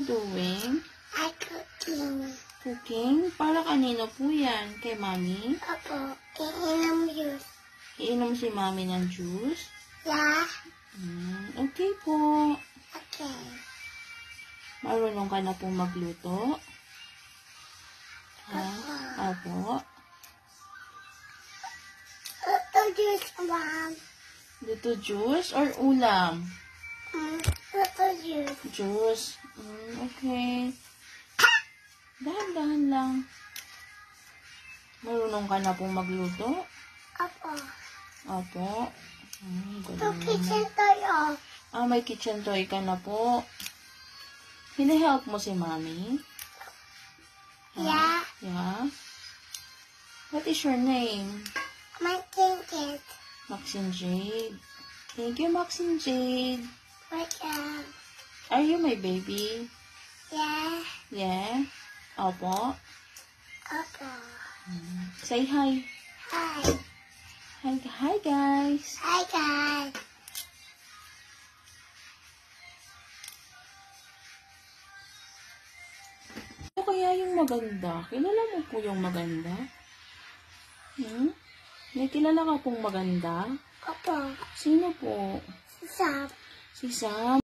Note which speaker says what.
Speaker 1: doing?
Speaker 2: I'm cooking.
Speaker 1: Cooking? Para kanino po yan? Kay Mami?
Speaker 2: Opo, iinom juice.
Speaker 1: Iinom si Mami ng juice?
Speaker 2: Yeah.
Speaker 1: Okay po.
Speaker 2: Okay.
Speaker 1: Marunong ka na po magluto? Ha? Opo.
Speaker 2: Luto juice, Mom.
Speaker 1: Luto juice or ulam?
Speaker 2: Luto juice.
Speaker 1: Juice. Okay. Dahan-dahan lang. Marunong ka na po magluto?
Speaker 2: Opo.
Speaker 1: Opo.
Speaker 2: Ito kitchen toy.
Speaker 1: May kitchen toy ka na po. Hina-help mo si Mami?
Speaker 2: Yeah.
Speaker 1: Yeah? What is your name?
Speaker 2: My ticket.
Speaker 1: Maxine Jade. Thank you, Maxine Jade.
Speaker 2: Welcome.
Speaker 1: Are you my baby?
Speaker 2: Yeah.
Speaker 1: Yeah? Opo.
Speaker 2: Opo.
Speaker 1: Say hi.
Speaker 2: Hi.
Speaker 1: Hi, guys.
Speaker 2: Hi, guys.
Speaker 1: Ano kaya yung maganda? Kilala mo po yung maganda? May kilala ka pong maganda?
Speaker 2: Opo.
Speaker 1: Sino po?
Speaker 2: Si Sam.
Speaker 1: Si Sam.